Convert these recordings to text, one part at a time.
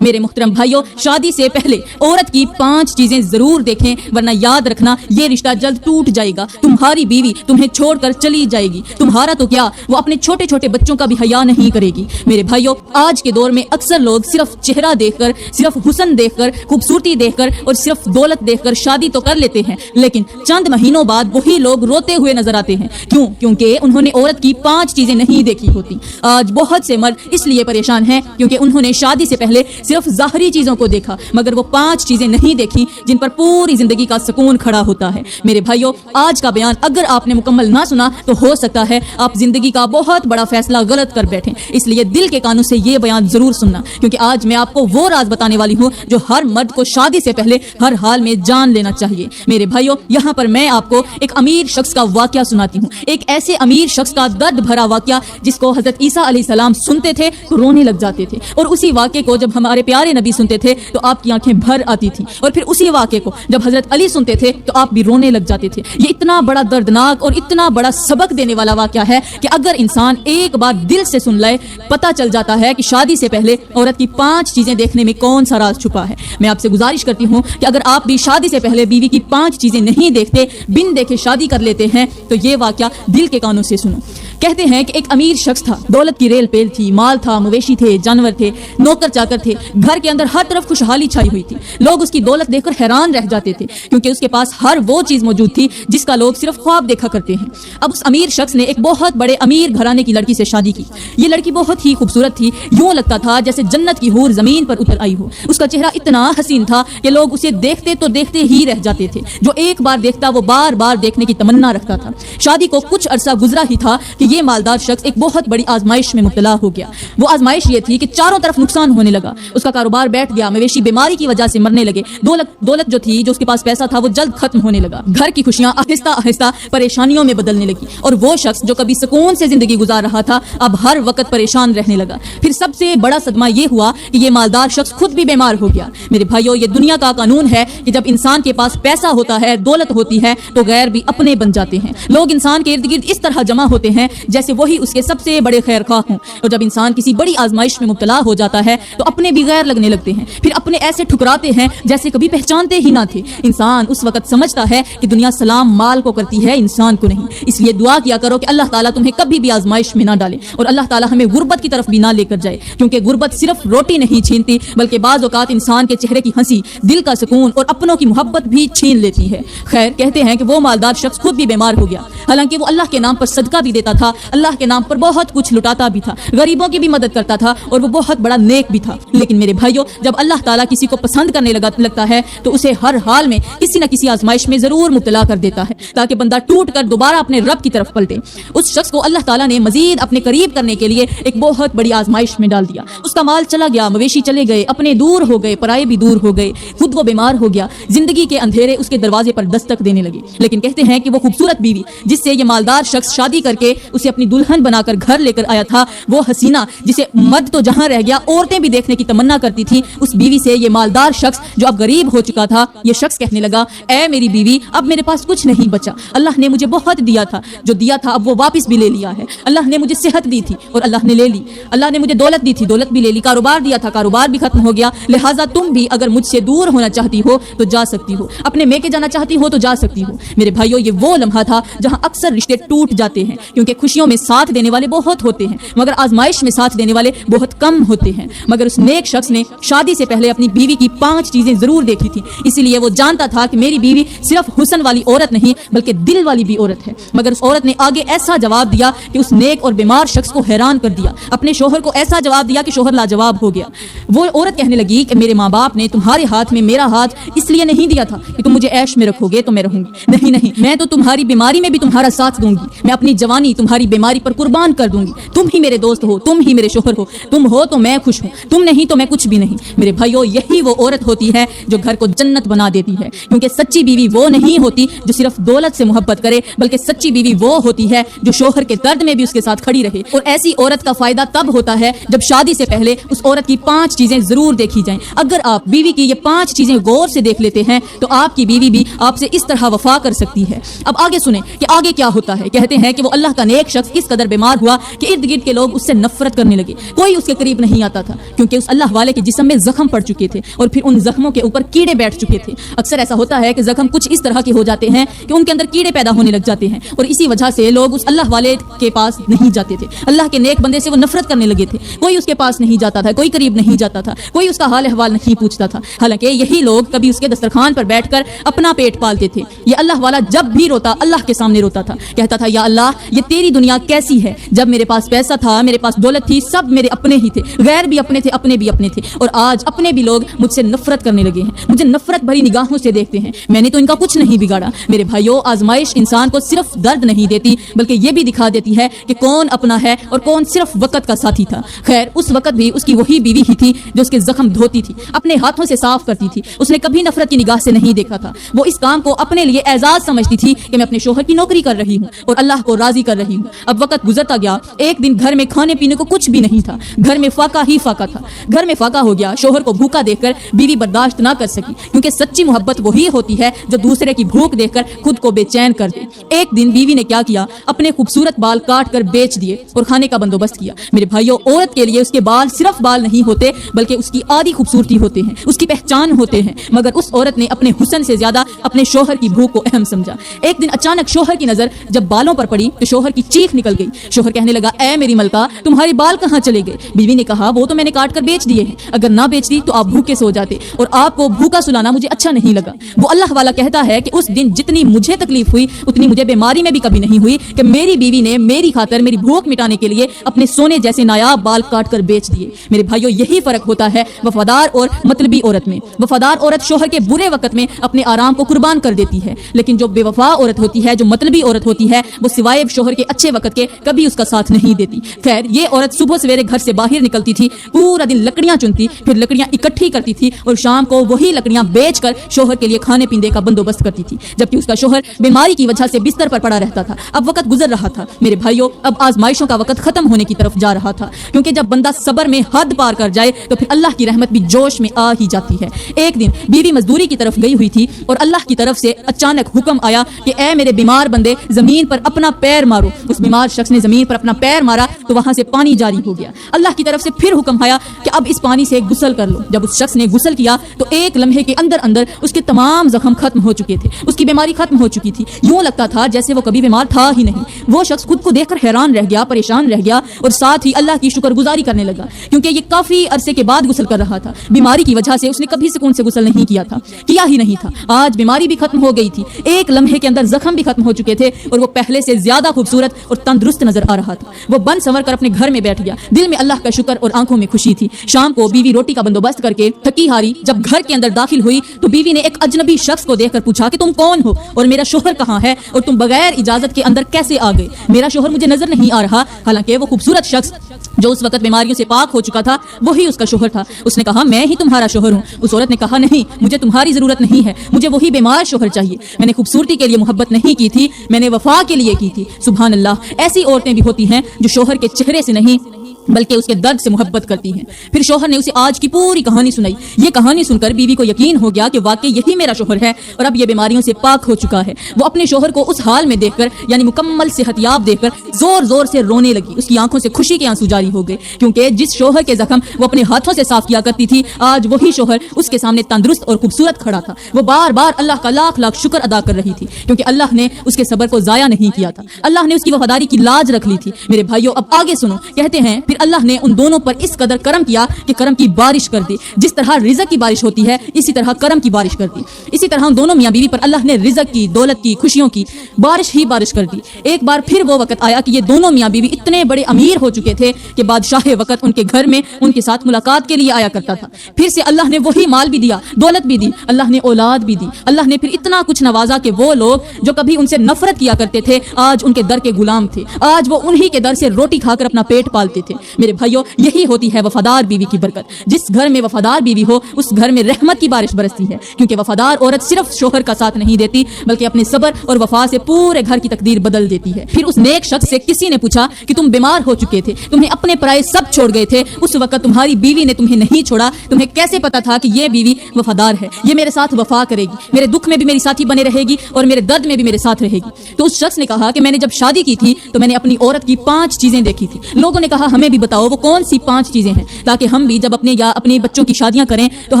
میرے محترم بھائیوں، شادی سے پہلے عورت کی 5 چیزیں ضرور دیکھیں، ورنہ یاد رکھنا یہ رشتہ جلد ٹوٹ جائے گا۔ تمہاری بیوی تمہیں چھوڑ کر چلی جائے گی، تمہارا تو کیا وہ اپنے چھوٹے چھوٹے بچوں کا بھی حیا نہیں کرے گی۔ میرے بھائیوں، آج کے دور میں اکثر لوگ صرف چہرہ دیکھ کر، صرف حسن دیکھ کر، خوبصورتی دیکھ کر اور صرف دولت دیکھ کر شادی تو کر لیتے ہیں، لیکن چند مہینوں بعد وہی لوگ روتے ہوئے نظر آتے ہیں۔ کیوں؟ کیونکہ انہوں نے عورت کی 5 چیزیں نہیں دیکھی ہوتی۔ آج بہت سے مرد اس لیے پریشان ہیں کیونکہ انہوں نے شادی سے پہلے صرف ظاہری چیزوں کو دیکھا، مگر وہ 5 چیزیں نہیں دیکھی جن پر پوری زندگی کا سکون کھڑا ہوتا ہے۔ میرے بھائیوں، آج کا بیان اگر آپ نے مکمل نہ سنا تو ہو سکتا ہے آپ زندگی کا بہت بڑا فیصلہ غلط کر بیٹھیں، اس لیے دل کے کانوں سے یہ بیان ضرور سننا، کیونکہ آج میں آپ کو وہ راز بتانے والی ہوں جو ہر مرد کو شادی سے پہلے ہر حال میں جان لینا چاہیے۔ میرے بھائیوں، یہاں پر میں آپ کو ایک امیر شخص کا واقعہ سناتی ہوں، ایک ایسے امیر شخص کا درد بھرا واقعہ جس کو حضرت عیسیٰ علیہ السلام سنتے تھے تو رونے لگ جاتے تھے، اور اسی واقعے کو جب ہمارے پیارے نبی سنتے تھے تو آپ کی آنکھیں بھر آتی تھیں، اور پھر اسی واقعے کو جب حضرت علی سنتے تھے تو آپ بھی رونے لگ جاتے تھے۔ یہ اتنا بڑا دردناک اور اتنا بڑا سبق دینے والا واقعہ ہے کہ اگر انسان ایک بار دل سے سن لائے، پتہ چل جاتا ہے کہ شادی سے پہلے عورت کی 5 چیزیں دیکھنے میں کون سا راز چھپا ہے۔ میں آپ سے گزارش کرتی ہوں کہ اگر آپ بھی شادی سے پہلے بیوی کی 5 چیزیں نہیں دیکھتے، بن دیکھے شادی کر لیتے ہیں، تو یہ واقعہ دل کے کانوں سے سنو۔ کہتے ہیں کہ ایک امیر شخص تھا، دولت کی ریل پیل تھی، مال تھا، مویشی تھے، جانور تھے، نوکر چاکر تھے، گھر کے اندر ہر طرف خوشحالی چھائی ہوئی تھی۔ لوگ اس کی دولت دیکھ کر حیران رہ جاتے تھے کیونکہ اس کے پاس ہر وہ چیز موجود تھی جس کا لوگ صرف خواب دیکھا کرتے ہیں۔ اب اس امیر شخص نے ایک بہت بڑے امیر گھرانے کی لڑکی سے شادی کی۔ یہ لڑکی بہت ہی خوبصورت تھی، یوں لگتا تھا جیسے جنت کی حور زمین پر اتر آئی ہو۔ اس کا چہرہ اتنا حسین تھا کہ لوگ اسے دیکھتے تو دیکھتے ہی رہ جاتے تھے، جو ایک بار دیکھتا وہ بار بار دیکھنے کی تمنا رکھتا تھا۔ شادی کو کچھ عرصہ گزرا ہی تھا کہ یہ مالدار شخص ایک بہت بڑی آزمائش میں مبتلا ہو گیا۔ وہ آزمائش یہ تھی کہ چاروں طرف نقصان ہونے لگا، اس کا کاروبار بیٹھ گیا، مویشی بیماری کی وجہ سے مرنے لگے، دولت جو تھی، جو اس کے پاس پیسہ تھا، وہ جلد ختم ہونے لگا، گھر کی خوشیاں آہستہ آہستہ پریشانیوں میں بدلنے لگی، اور وہ شخص جو کبھی سکون سے زندگی گزار رہا تھا اب ہر وقت پریشان رہنے لگا۔ پھر سب سے بڑا صدمہ یہ ہوا کہ یہ مالدار شخص خود بھی بیمار ہو گیا۔ میرے بھائیوں، یہ دنیا کا قانون ہے کہ جب انسان کے پاس پیسہ ہوتا ہے، دولت ہوتی ہے، تو غیر بھی اپنے بن جاتے ہیں۔ لوگ انسان کے ارد گرد اس طرح جمع ہوتے ہیں جیسے وہی اس کے سب سے بڑے خیر خواہ ہوں، اور جب انسان کسی بڑی آزمائش میں مبتلا ہو جاتا ہے تو اپنے بھی غیر لگنے لگتے ہیں، پھر اپنے ایسے ٹھکراتے ہیں جیسے کبھی پہچانتے ہی نہ تھے۔ انسان اس وقت سمجھتا ہے کہ دنیا سلام مال کو کرتی ہے، انسان کو نہیں۔ اس لیے دعا کیا کرو کہ اللہ تعالیٰ تمہیں کبھی بھی آزمائش میں نہ ڈالے، اور اللہ تعالیٰ ہمیں غربت کی طرف بھی نہ لے کر جائے، کیونکہ غربت صرف روٹی نہیں چھینتی بلکہ بعض اوقات انسان کے چہرے کی ہنسی، دل کا سکون اور اپنوں کی محبت بھی چھین لیتی ہے۔ خیر، کہتے ہیں کہ وہ مالدار شخص خود بھی بیمار ہو گیا، حالانکہ وہ اللہ کے نام پر صدقہ بھی دیتا تھا، اللہ کے نام پر بہت کچھ لٹاتا بھی تھا، غریبوں کی بھی مدد کرتا تھا، اور وہ بہت بڑا نیک بھی تھا۔ لیکن میرے بھائیوں، جب اللہ تعالیٰ کسی کو پسند کرنے لگتا ہے تو اسے ہر حال میں کسی نہ کسی آزمائش میں ضرور مبتلا کر دیتا ہے تاکہ بندہ ٹوٹ کر دوبارہ اپنے رب کی طرف پلٹے۔ اس شخص کو اللہ تعالیٰ نے مزید اپنے قریب کرنے کے لیے ایک بہت بڑی آزمائش میں ڈال دیا۔ اس کا مال چلا گیا، مویشی چلے گئے، اپنے دور ہو گئے، پرائے بھی دور ہو گئے، خود وہ بیمار ہو گیا، زندگی کے اندھیرے اس کے دروازے پر دستک دینے لگے۔ لیکن کہتے ہیں کہ وہ خوبصورت بیوی جس سے یہ مالدار شخص شادی کر کے اسے اپنی دلہن بنا کر گھر لے کر آیا تھا، وہ حسینہ جسے مرد تو جہاں رہ گیا عورتیں بھی دیکھنے کی تمنا کرتی تھی، اس بیوی سے یہ مالدار شخص جو اب غریب ہو چکا تھا، یہ شخص کہنے لگا، اے میری بیوی، اب میرے پاس کچھ نہیں بچا، اللہ نے مجھے بہت دیا تھا، جو دیا تھا اب وہ واپس بھی لے لیا ہے، اللہ نے مجھے صحت دی تھی اور اللہ نے لے لی، اللہ نے مجھے دولت دی تھی، دولت بھی لے لی، کاروبار دیا تھا، کاروبار بھی ختم ہو گیا، لہٰذا تم بھی اگر مجھ سے دور ہونا چاہتی ہو تو جا سکتی ہو، اپنے میکے جانا چاہتی ہو تو جا سکتی ہو۔ میرے بھائیوں، یہ وہ لمحہ تھا جہاں اکثر رشتے ٹوٹ جاتے ہیں، کیونکہ خوشیوں میں ساتھ دینے والے بہت ہوتے ہیں مگر آزمائش میں ساتھ دینے والے بہت کم ہوتے ہیں۔ مگر اس نیک شخص نے شادی سے پہلے اپنی بیوی کی 5 چیزیں ضرور دیکھی تھی، اسی لیے وہ جانتا تھا کہ میری بیوی صرف حسن والی عورت نہیں بلکہ دل والی بھی عورت ہے۔ مگر اس عورت نے آگے ایسا جواب دیا کہ اس نیک اور بیمار شخص کو حیران کر دیا، اپنے شوہر کو ایسا جواب دیا کہ شوہر لاجواب ہو گیا۔ وہ عورت کہنے لگی کہ میرے ماں باپ نے تمہارے ہاتھ میں میرا ہاتھ اس لیے نہیں دیا تھا کہ تم مجھے عیش میں رکھو گے تو میں رہوں گی، نہیں، میں تو تمہاری بیماری میں بھی تمہارا ساتھ دوں گی، میں اپنی جوانی تمہاری بیماری پر قربان کر دوں گی، تم ہی میرے دوست ہو، تم ہی میرے شوہر ہو، تم ہو تو میں خوش ہوں، تم نہیں تو میں کچھ بھی نہیں۔ میرے بھائیوں، یہی وہ عورت ہوتی ہے جو گھر کو جنت بنا دیتی ہے، کیونکہ سچی بیوی وہ نہیں ہوتی جو صرف دولت سے محبت کرے بلکہ سچی بیوی وہ ہوتی ہے جو شوہر کے درد میں بھی اس کے ساتھ کھڑی رہے، اور ایسی عورت کا فائدہ تب ہوتا ہے جب شادی سے پہلے اس عورت کی 5 چیزیں ضرور دیکھی جائیں۔ اگر آپ بیوی کی یہ 5 چیزیں غور سے دیکھ لیتے ہیں تو آپ کی بیوی بھی آپ سے اس طرح وفا کر سکتی ہے۔ اب آگے سنیں کہ آگے کیا ہوتا ہے۔ کہتے ہیں کہ وہ اللہ کا نیک ایک شخص اس قدر بیمار ہوا کہ ارد گرد کے لوگ اس سے نفرت کرنے لگے، کوئی اس کے قریب نہیں آتا تھا، کیونکہ اس اللہ والے کے جسم میں زخم پڑ چکے تھے اور پھر ان زخموں کے اوپر کیڑے بیٹھ چکے تھے۔ اکثر ایسا ہوتا ہے کہ زخم کچھ اس طرح کے ہو جاتے ہیں کہ ان کے اندر کیڑے پیدا ہونے لگ جاتے ہیں، اور اسی وجہ سے لوگ اس اللہ والے کے پاس نہیں جاتے تھے، اللہ کے نیک بندے سے وہ نفرت کرنے لگے تھے، کوئی اس کے پاس نہیں جاتا تھا، کوئی قریب نہیں جاتا تھا، کوئی اس کا حال احوال نہیں پوچھتا تھا۔ حالانکہ یہی لوگ کبھی اس کے دسترخوان پر بیٹھ کر اپنا پیٹ پالتے تھے۔ یہ اللہ والا جب بھی روتا اللہ کے سامنے روتا تھا، کہتا تھا یا اللہ یہ تیری دنیا کیسی ہے، جب میرے پاس پیسہ تھا، میرے پاس دولت تھی، سب میرے اپنے ہی تھے، غیر بھی اپنے تھے، اپنے بھی اپنے تھے، اور آج اپنے بھی لوگ مجھ سے نفرت کرنے لگے ہیں، مجھے نفرت بھری نگاہوں سے دیکھتے ہیں، میں نے تو ان کا کچھ نہیں بگاڑا۔ میرے بھائیوں، آزمائش انسان کو صرف درد نہیں دیتی بلکہ یہ بھی دکھا دیتی ہے کہ کون اپنا ہے اور کون صرف وقت کا ساتھی تھا۔ خیر، اس وقت بھی اس کی وہی بیوی ہی تھی جو اس کے زخم دھوتی تھی، اپنے ہاتھوں سے صاف کرتی تھی، اس نے کبھی نفرت کی نگاہ سے نہیں دیکھا تھا۔ وہ اس کام کو اپنے لیے اعزاز سمجھتی تھی کہ میں اپنے شوہر کی نوکری کر رہی ہوں اور اللہ کو راضی کر رہی ہوں۔ اب وقت گزرتا گیا، ایک دن گھر میں کھانے پینے کو کچھ بھی نہیں تھا، گھر میں فاقہ ہی فاقہ تھا۔ گھر میں فاقہ ہو گیا، شوہر کو بھوکا دیکھ کر بیوی برداشت نہ کر سکی، کیونکہ سچی محبت وہی ہوتی ہے جو دوسرے کی بھوک دیکھ کر خود کو بے چین کر دے۔ ایک دن بیوی نے کیا کیا، اپنے خوبصورت بال کاٹ کر بیچ دیے اور کھانے کا بندوبست کیا۔ میرے بھائیوں، عورت کے لیے اس کے بال صرف بال نہیں ہوتے بلکہ اس کی آدھی خوبصورتی ہوتے ہیں، اس کی پہچان ہوتے ہیں، مگر اس عورت نے اپنے حسن سے زیادہ اپنے شوہر کی بھوک کو اہم سمجھا۔ ایک دن اچانک شوہر کی نظر جب بالوں پر پڑی تو شوہر کی چیخ نکل گئی۔ شوہر کہنے لگا، اے میری ملکہ، تمہارے بال کہاں چلے گئے؟ بیوی نے کہا، وہ تو میں نے کاٹ کر بیچ دیے ہیں، اگر نہ بیچتی تو آپ بھوکے سو جاتے، اور آپ کو بھوکا سلانا مجھے اچھا نہیں لگا۔ وہ اللہ والا کہتا ہے کہ اس دن جتنی مجھے تکلیف ہوئی اتنی مجھے بیماری میں بھی کبھی نہیں ہوئی کہ میری بیوی نے میری خاطر میری بھوک مٹانے کے لیے اپنے سونے جیسے نایاب بال کاٹ کر بیچ دیے۔ میرے بھائیوں، یہی فرق ہوتا ہے وفادار اور مطلبی عورت میں۔ وفادار عورت شوہر کے برے وقت میں اپنے آرام کو قربان کر دیتی ہے، لیکن جو بے وفا عورت ہوتی ہے، جو مطلبی عورت ہوتی ہے، وہ سوائے شوہر کے اچھے وقت کے کبھی اس کا ساتھ نہیں دیتی۔ خیر، یہ عورت صبح سویرے گھر سے باہر نکلتی تھی، پورا دن لکڑیاں چنتی، پھر لکڑیاں اکٹھی کرتی تھی اور شام کو وہی لکڑیاں بیچ کر شوہر کے لیے کھانے پینے کا بندوبست کرتی تھی، جبکہ اس کا شوہر بیماری کی وجہ سے بستر پر پڑا رہتا تھا۔ اب وقت گزر رہا تھا میرے بھائیوں، اب آزمائشوں کا وقت ختم ہونے کی طرف جا رہا تھا، کیونکہ جب بندہ صبر میں حد پار کر جائے تو پھر اللہ کی رحمت بھی جوش میں آ ہی جاتی ہے۔ ایک دن بیوی مزدوری کی طرف گئی ہوئی تھی اور اللہ کی طرف سے اچانک حکم آیا کہ اے میرے بیمار بندے، زمین پر اپنا پیر مارو۔ اس بیمار شخص نے زمین پر اپنا پیر مارا تو وہاں سے پانی جاری ہو گیا۔ اللہ کی طرف سے پھر حکم آیا کہ اب اس پانی سے غسل کر لو۔ جب اس شخص نے غسل کیا تو ایک لمحے کے اندر اندر اس کے تمام زخم ختم ہو چکے تھے، اس کی بیماری ختم ہو چکی تھی، یوں لگتا تھا جیسے وہ کبھی بیمار تھا ہی نہیں۔ وہ شخص خود کو دیکھ کر حیران رہ گیا، پریشان رہ گیا، اور ساتھ ہی اللہ کی شکر گزاری کرنے لگا، کیونکہ یہ کافی عرصے کے بعد غسل کر رہا تھا۔ بیماری کی وجہ سے اس نے کبھی سکون سے غسل نہیں کیا تھا، کیا ہی نہیں تھا۔ آج بیماری بھی ختم ہو گئی تھی، ایک لمحے کے اندر زخم بھی ختم ہو چکے تھے، اور وہ پہلے سے زیادہ خوبصورت اور تندرست نظر آ رہا تھا۔ وہ بن سنور کر اپنے گھر میں بیٹھ گیا، دل میں اللہ کا شکر اور آنکھوں میں خوشی تھی۔ شام کو بیوی روٹی کا بندوبست کر کے تھکی ہاری جب گھر کے اندر داخل ہوئی تو بیوی نے ایک اجنبی شخص کو دیکھ کر پوچھا کہ تم کون ہو اور میرا شوہر کہاں ہے اور تم بغیر اجازت کے اندر کیسے آ گئے؟ میرا شوہر مجھے نظر نہیں آ رہا۔ حالانکہ وہ خوبصورت شخص جو اس وقت بیماریوں سے پاک ہو چکا تھا وہی اس کا شوہر تھا۔ اس نے کہا، میں ہی تمہارا شوہر ہوں۔ اس عورت نے کہا، نہیں، مجھے تمہاری ضرورت نہیں ہے، مجھے وہی بیمار شوہر چاہیے۔ میں نے خوبصورتی کے لیے محبت نہیں کی تھی، میں نے وفا کے لیے کی تھی۔ سبحان اللہ، ایسی عورتیں بھی ہوتی ہیں جو شوہر کے چہرے سے نہیں بلکہ اس کے درد سے محبت کرتی ہیں۔ پھر شوہر نے اسے آج کی پوری کہانی سنائی۔ یہ کہانی سن کر بیوی کو یقین ہو گیا کہ واقعی یہی میرا شوہر ہے اور اب یہ بیماریوں سے پاک ہو چکا ہے۔ وہ اپنے شوہر کو اس حال میں دیکھ کر، یعنی مکمل صحت یاب دیکھ کر زور زور سے رونے لگی۔ اس کی آنکھوں سے خوشی کے آنسو جاری ہو گئے، کیونکہ جس شوہر کے زخم وہ اپنے ہاتھوں سے صاف کیا کرتی تھی، آج وہی شوہر اس کے سامنے تندرست اور خوبصورت کھڑا تھا۔ وہ بار بار اللہ کا لاکھ لاکھ شکر ادا کر رہی تھی، کیونکہ اللہ نے اس کے صبر کو ضائع نہیں کیا تھا، اللہ نے اس کی وفاداری کی لاج رکھ لی تھی۔ میرے بھائیوں، اب آگے سنو۔ کہتے ہیں پھر اللہ نے ان دونوں پر اس قدر کرم کیا کہ کرم کی بارش کر دی۔ جس طرح رزق کی بارش ہوتی ہے، اسی طرح کرم کی بارش کر دی۔ اسی طرح دونوں میاں بیوی پر اللہ نے رزق کی، دولت کی، خوشیوں کی بارش ہی بارش کر دی۔ ایک بار پھر وہ وقت آیا کہ یہ دونوں میاں بیوی اتنے بڑے امیر ہو چکے تھے کہ بادشاہ وقت ان کے گھر میں ان کے ساتھ ملاقات کے لیے آیا کرتا تھا۔ پھر سے اللہ نے وہی مال بھی دیا، دولت بھی دی، اللہ نے اولاد بھی دی۔ اللہ نے پھر اتنا کچھ نوازا کہ وہ لوگ جو کبھی ان سے نفرت کیا کرتے تھے، آج ان کے در کے غلام تھے، آج وہ انہی کے در سے روٹی کھا کر اپنا پیٹ پالتے تھے۔ میرے بھائیوں، یہی ہوتی ہے وفادار بیوی کی برکت۔ جس گھر میں وفادار بیوی ہو اس گھر میں رحمت کی بارش برستی ہے، کیونکہ وفادار عورت صرف شوہر کا ساتھ نہیں دیتی بلکہ اپنے صبر اور وفا سے پورے گھر کی تقدیر بدل دیتی ہے۔ پھر اس نیک شخص سے کسی نے پوچھا کہ تم بیمار ہو چکے تھے، تمہیں اپنے پرائے سب چھوڑ گئے تھے، اس وقت تمہاری بیوی نے تمہیں نہیں چھوڑا، تمہیں کیسے پتا تھا کہ یہ بیوی وفادار ہے، یہ میرے ساتھ وفا کرے گی، میرے دکھ میں بھی میری ساتھی بنے رہے گی اور میرے درد میں بھی میرے ساتھ رہے گی؟ تو اس شخص نے کہا کہ میں نے جب شادی کی تھی تو میں نے اپنی عورت کی 5 چیزیں دیکھی تھی۔ لوگوں نے کہا ہمیں بھی بتاؤ وہ کون سی 5 چیزیں ہیں، تاکہ ہم بھی جب اپنے یا اپنے بچوں کی شادیاں کریں تو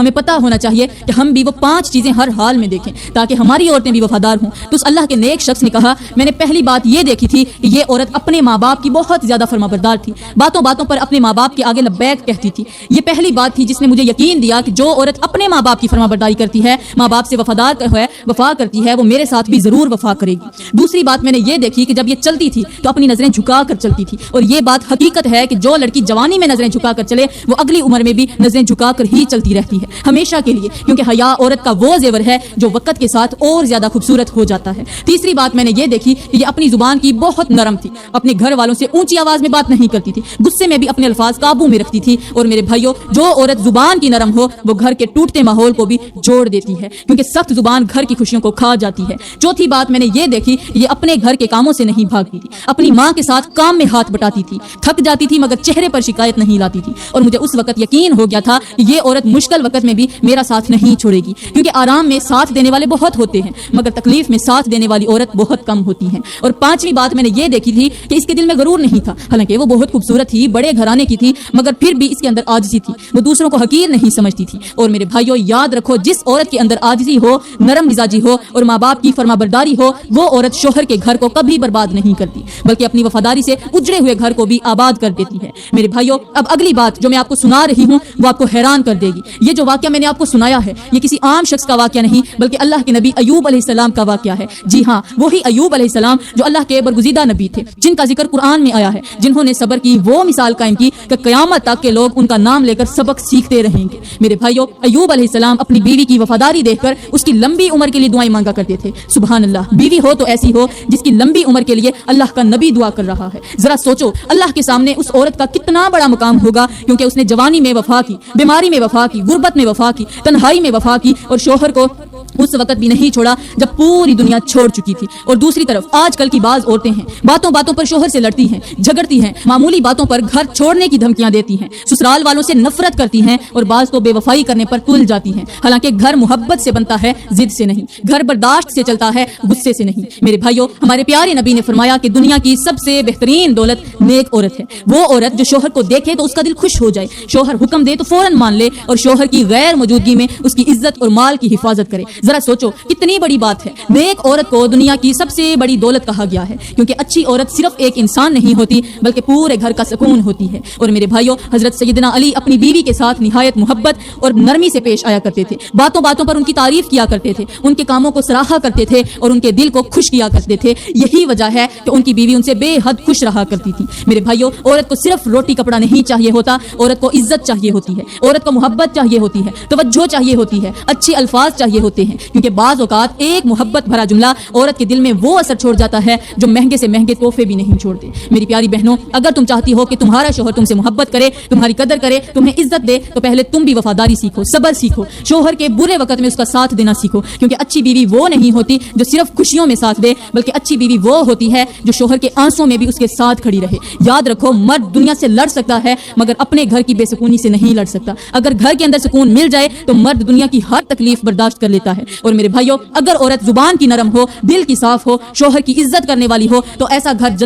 ہمیں پتہ ہونا چاہیے کہ ہم بھی وہ 5 چیزیں ہر حال میں دیکھیں تاکہ ہماری عورتیں بھی وفادار ہوں۔ تو اس اللہ کے نیک شخص نے کہا میں نے پہلی بات یہ دیکھی تھی کہ یہ عورت اپنے ماں باپ کی بہت زیادہ فرمانبردار تھی، باتوں باتوں پر اپنے ماں باپ کے آگے لبیک کہتی تھی۔ یہ پہلی بات تھی جس نے مجھے یقین دیا کہ جو عورت اپنے ماں باپ کی فرمانبرداری کرتی ہے، ماں باپ سے وفا کرتی ہے، وہ میرے ساتھ بھی ضرور وفا کرے گی۔ دوسری بات میں نے یہ دیکھی کہ جب یہ چلتی تھی تو اپنی نظریں جھکا کر چلتی تھی، اور یہ بات حقیقت ہے کہ جو لڑکی جوانی میں نظریں جھکا کر چلے وہ اگلی عمر میں بھی نظریں جھکا کر ہی چلتی رہتی ہے، ہمیشہ کے لیے، کیونکہ حیا عورت کا وہ زیور ہے جو وقت کے ساتھ اور زیادہ خوبصورت ہو جاتا ہے۔ تیسری بات میں نے یہ دیکھی کہ یہ اپنی زبان کی بہت نرم تھی، اپنے گھر والوں سے اونچی آواز میں بات نہیں کرتی تھی، غصے میں بھی اپنے الفاظ قابو میں رکھتی تھی۔ اور میرے بھائیوں، جو عورت زبان کی نرم ہو وہ گھر کے ٹوٹتے ماحول کو بھی جوڑ دیتی ہے، کیونکہ سخت زبان گھر کی خوشیوں کو کھا جاتی ہے۔ چوتھی بات میں نے یہ دیکھی کہ یہ اپنے گھر کے کاموں سے نہیں بھاگتی تھی، اپنی ماں کے ساتھ کام میں ہاتھ بٹاتی تھی، تھک جاتی تھی مگر چہرے پر شکایت نہیں لاتی تھی، اور مجھے اس وقت یقین ہو گیا تھا کہ یہ عورت مشکل وقت میں بھی میرا ساتھ نہیں چھوڑے گی، کیونکہ آرام میں ساتھ دینے والے بہت ہوتے ہیں مگر تکلیف میں ساتھ دینے والی عورت بہت کم ہوتی ہیں۔ اور پانچویں بات میں نے یہ دیکھی تھی کہ اس کے دل میں غرور نہیں تھا، حالانکہ وہ بہت خوبصورت تھی، بڑے گھرانے کی تھی، مگر پھر بھی اس کے اندر عاجزی تھی، وہ دوسروں کو حقیر نہیں سمجھتی تھی۔ اور میرے بھائیوں، یاد رکھو، جس عورت کے اندر عاجزی ہو، نرم مزاجی ہو اور ماں باپ کی فرمانبرداری ہو، وہ عورت شوہر کے گھر کو کبھی برباد نہیں کرتی بلکہ اپنی وفاداری سے اجڑے ہوئے گھر کو بھی آباد کر دیتی ہے۔ میرے بھائیوں، اب اگلی بات جو میں آپ کو سنا رہی ہوں وہ آپ کو حیران کر دے گی۔ یہ جو واقعہ میں نے آپ کو سنایا ہے یہ کسی عام شخص کا واقعہ نہیں بلکہ اللہ کے نبی ایوب علیہ السلام کا واقعہ ہے۔ جی ہاں، وہی ایوب علیہ السلام جو اللہ کے برگزیدہ نبی تھے، جن کا ذکر قرآن میں آیا ہے، جنہوں نے صبر کی وہ مثال قائم کی کہ قیامت تک کے لوگ ان کا نام لے کر سبق سیکھتے رہیں گے۔ میرے بھائیوں، ایوب علیہ السلام اپنی بیوی کی وفاداری دیکھ کر اس کی لمبی عمر کے لیے دعائیں مانگا کرتے تھے۔ سبحان اللہ، بیوی ہو تو ایسی ہو جس کی لمبی عمر کے لیے اللہ کا نبی دعا کر رہا ہے۔ ذرا سوچو، اللہ کے سامنے اس عورت کا کتنا بڑا مقام ہوگا، کیونکہ اس نے جوانی میں وفا کی، بیماری میں وفا کی، غربت میں وفا کی، تنہائی میں وفا کی، اور شوہر کو اس وقت بھی نہیں چھوڑا جب پوری دنیا چھوڑ چکی تھی۔ اور دوسری طرف آج کل کی بعض عورتیں ہیں، باتوں باتوں پر شوہر سے لڑتی ہیں، جھگڑتی ہیں، معمولی باتوں پر گھر چھوڑنے کی دھمکیاں دیتی ہیں، سسرال والوں سے نفرت کرتی ہیں، اور بعض تو بے وفائی کرنے پر تل جاتی ہیں۔ حالانکہ گھر محبت سے بنتا ہے، ضد سے نہیں، گھر برداشت سے چلتا ہے، غصے سے نہیں۔ میرے بھائیوں، ہمارے پیارے نبی نے فرمایا کہ دنیا کی سب سے بہترین دولت نیک عورت ہے، وہ عورت جو شوہر کو دیکھے تو اس کا دل خوش ہو جائے، شوہر حکم دے تو فوراً مان لے، اور شوہر کی غیر موجودگی میں اس کی عزت اور مال کی حفاظت کرے۔ ذرا سوچو کتنی بڑی بات ہے۔ نیک عورت کو دنیا کی سب سے بڑی دولت کہا گیا ہے، کیونکہ اچھی عورت صرف ایک انسان نہیں ہوتی بلکہ پورے گھر کا سکون ہوتی ہے۔ اور میرے بھائیوں، حضرت سیدنا علی اپنی بیوی کے ساتھ نہایت محبت اور نرمی سے پیش آیا کرتے تھے، باتوں باتوں پر ان کی تعریف کیا کرتے تھے، ان کے کاموں کو سراہا کرتے تھے اور ان کے دل کو خوش کیا کرتے تھے۔ یہی وجہ ہے کہ ان کی بیوی ان سے بے حد خوش رہا کرتی تھی۔ میرے بھائیوں، عورت کو صرف روٹی کپڑا نہیں چاہیے ہوتا، عورت کو عزت چاہیے ہوتی ہے، عورت کو محبت چاہیے ہوتی ہے، توجہ چاہیے ہوتی ہے، اچھے الفاظ چاہیے ہوتے ہیں، کیونکہ بعض اوقات ایک محبت بھرا جملہ عورت کے دل میں وہ اثر چھوڑ جاتا ہے جو مہنگے سے مہنگے تحفے بھی نہیں چھوڑتے۔ میری پیاری بہنوں، اگر تم چاہتی ہو کہ تمہارا شوہر تم سے محبت کرے، تمہاری قدر کرے، تمہیں عزت دے، تو پہلے تم بھی وفاداری سیکھو، صبر سیکھو، شوہر کے برے وقت میں اس کا ساتھ دینا سیکھو، کیونکہ اچھی بیوی وہ نہیں ہوتی جو صرف خوشیوں میں ساتھ دے، بلکہ اچھی بیوی وہ ہوتی ہے جو شوہر کے آنسوں میں بھی اس کے ساتھ کھڑی رہے۔ یاد رکھو، مرد دنیا سے لڑ سکتا ہے مگر اپنے گھر کی بے سکونی سے نہیں لڑ سکتا۔ اگر گھر کے اندر سکون مل جائے تو مرد دنیا کی ہر تکلیف برداشت کر لیتا ہے۔ اور میرے بھائیوں، اگر عورت زبان کی نرم ہو، دل کی صاف ہو، شوہر کی عزت کرنے والی ہو، تو ایسا گھر